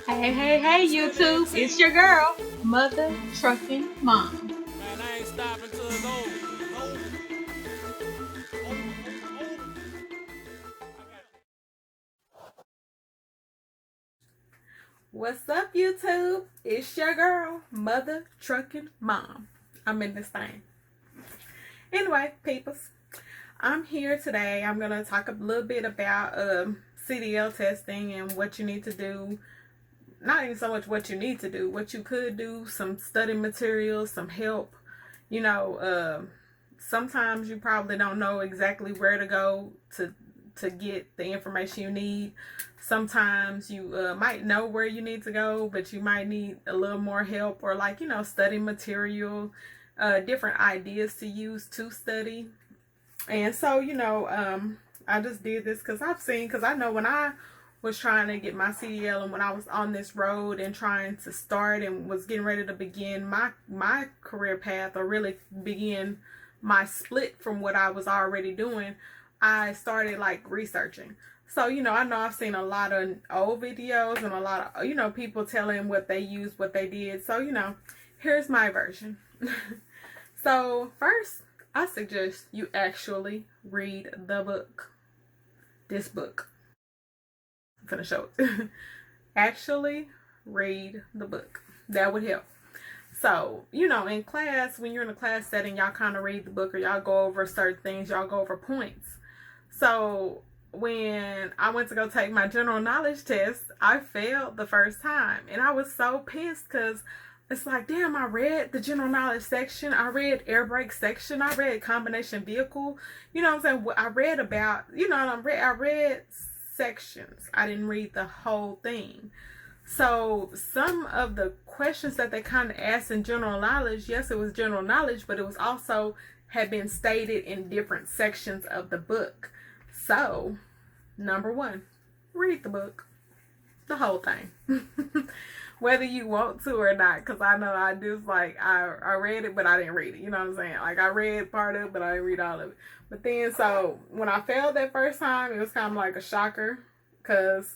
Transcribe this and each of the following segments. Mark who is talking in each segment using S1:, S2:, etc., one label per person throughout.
S1: Hey, hey, hey, YouTube. It's your girl, Mother Trucking Mom.
S2: Man, I ain't stopping till it's over.
S1: What's up, YouTube? It's your girl, Mother Trucking Mom. I'm in this thing. Anyway, peoples, I'm here today. I'm going to talk a little bit about CDL testing and what you need to do. Not even so much what you need to do, what you could do, some study materials, some help. You know, sometimes you probably don't know exactly where to go to get the information you need. Sometimes you might know where you need to go, but you might need a little more help, or like, you know, study material, different ideas to use to study. And so, you know, I just did this because I know when I was trying to get my CDL and when I was on this road and trying to start and was getting ready to begin my career path, or really begin my split from what I was already doing, I started like researching. So, you know, I know I've seen a lot of old videos and a lot of, you know, people telling what they used, what they did. So, you know, here's my version. So first, I suggest you actually read the book. This book. I'm gonna show it. Actually read the book. That would help. So, you know, in class, when you're in a class setting, y'all kind of read the book, or y'all go over certain things, y'all go over points. So when I went to go take my general knowledge test, I failed the first time. And I was so pissed because it's like, damn, I read the general knowledge section. I read air brake section. I read combination vehicle. You know what I'm saying? I read about, you know, I read sections. I didn't read the whole thing. So some of the questions that they kind of asked in general knowledge, yes, it was general knowledge, but it was also had been stated in different sections of the book. So, number one, read the book. The whole thing. Whether you want to or not, because I know I just like, I read it, but I didn't read it. You know what I'm saying? Like, I read part of it, but I didn't read all of it. But then, so, when I failed that first time, it was kind of like a shocker, because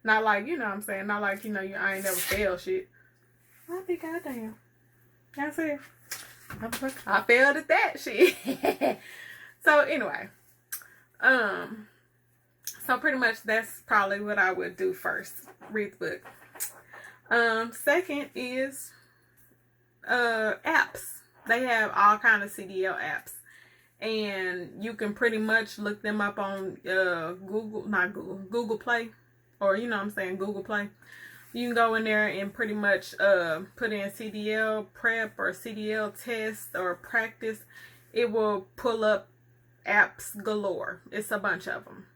S1: not like, you know what I'm saying? Not like, you know, I ain't never failed shit. I think, goddamn. That's it. I failed at that shit. So, anyway. So pretty much that's probably what I would do first. Read the book. Second is apps. They have all kind of CDL apps, and you can pretty much look them up on Google Play, or you know what I'm saying, Google Play. You can go in there and pretty much put in CDL prep or CDL test or practice. It will pull up apps galore. It's a bunch of them.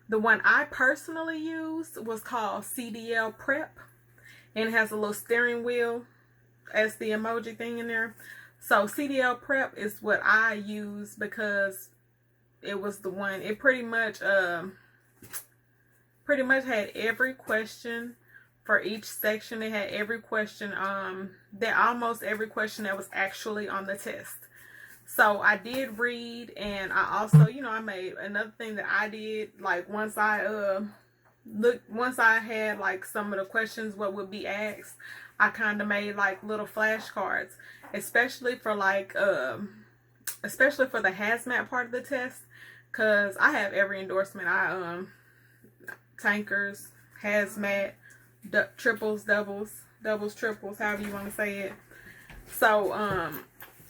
S1: The one I personally used was called CDL Prep, and it has a little steering wheel as the emoji thing in there. So CDL Prep is what I use because it was the one. It pretty much had every question for each section. It had every question, almost every question that was actually on the test. So I did read, and I also, you know, I made another thing that I did, like once I had like some of the questions what would be asked, I kind of made like little flashcards, especially for like especially for the hazmat part of the test, cuz I have every endorsement. Tankers, hazmat, triples, doubles, triples, however you want to say it. So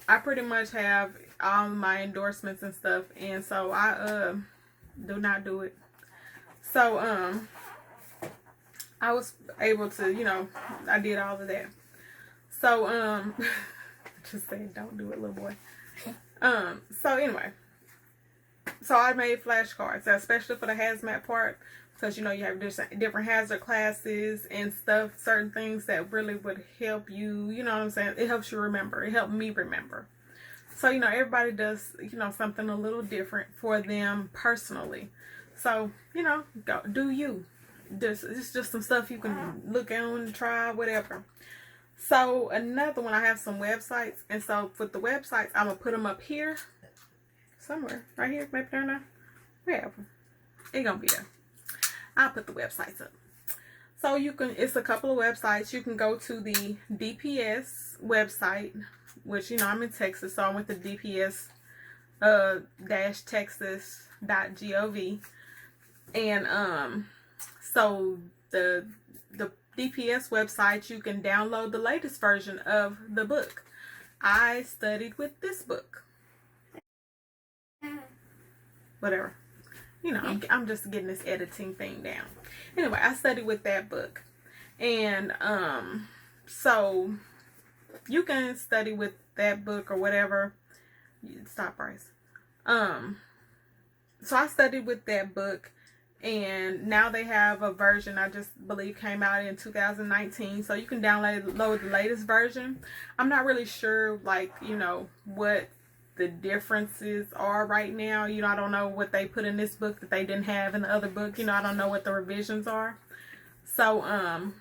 S1: I pretty much have all my endorsements and stuff, and so I do not do it. So I was able to, you know, I did all of that. So just saying, don't do it, little boy. So anyway, so I made flashcards, especially for the hazmat part, because you know you have different hazard classes and stuff, certain things that really would help you, you know what I'm saying? It helps you remember. It helped me remember. So, you know, everybody does, you know, something a little different for them personally. So, you know, go do you. It's just some stuff you can look on, try, whatever. So another one, I have some websites, and so for the websites, I'm gonna put them up here somewhere, right here, maybe there now, wherever. It's gonna be there. I'll put the websites up. So you can, it's a couple of websites. You can go to the DPS website, which, you know, I'm in Texas, so I went to DPS texas.gov. And so the DPS website, you can download the latest version of the book. I studied with this book. Whatever. You know, I'm just getting this editing thing down. Anyway, I studied with that book. And so you can study with that book or whatever. Stop, Bryce. So I studied with that book, and now they have a version I just believe came out in 2019. So you can download the latest version. I'm not really sure, like, you know, what the differences are right now. You know, I don't know what they put in this book that they didn't have in the other book. You know, I don't know what the revisions are. So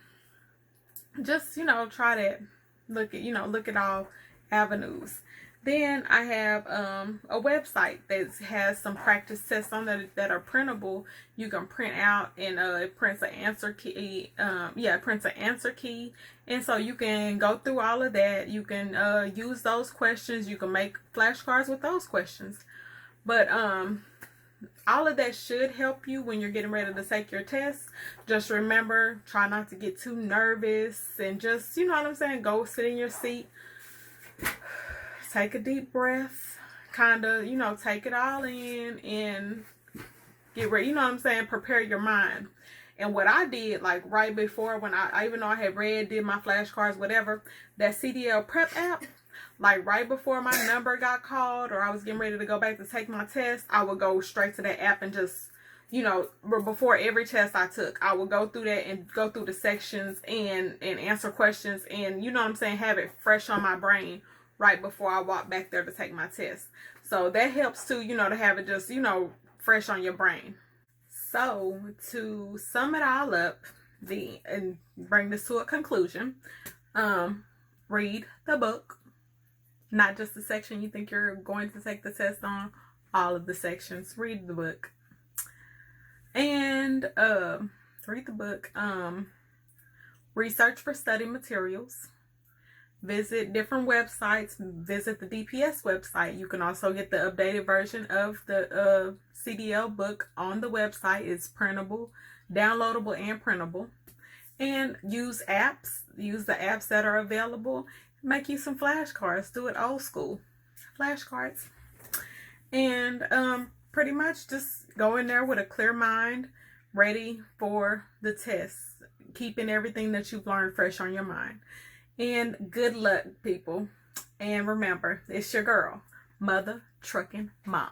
S1: just, you know, try that. Look at all avenues. Then I have a website that has some practice tests on that are printable. You can print out, and it prints an answer key. It prints an answer key, and so you can go through all of that. You can use those questions. You can make flashcards with those questions. But all of that should help you when you're getting ready to take your test. Just remember, try not to get too nervous, and just, you know what I'm saying, go sit in your seat. Take a deep breath, kind of, you know, take it all in and get ready. You know what I'm saying? Prepare your mind. And what I did, like right before, when I even though I had did my flashcards, whatever, that CDL prep app, like right before my number got called or I was getting ready to go back to take my test, I would go straight to that app and just, you know, before every test I took, I would go through that and go through the sections and answer questions and, you know what I'm saying, have it fresh on my brain right before I walk back there to take my test. So that helps too, you know, to have it just, you know, fresh on your brain. So to sum it all up, and bring this to a conclusion, read the book, not just the section you think you're going to take the test on, all of the sections. Read the book. And read the book. Research for study materials. Visit different websites. Visit the DPS website. You can also get the updated version of the CDL book on the website. It's printable, downloadable, and printable. And use apps. Use the apps that are available. Make you some flashcards. Do it old school. Flashcards. And pretty much just go in there with a clear mind, ready for the test. Keeping everything that you've learned fresh on your mind. And good luck, people. And remember, it's your girl, Mother Trucking Mom.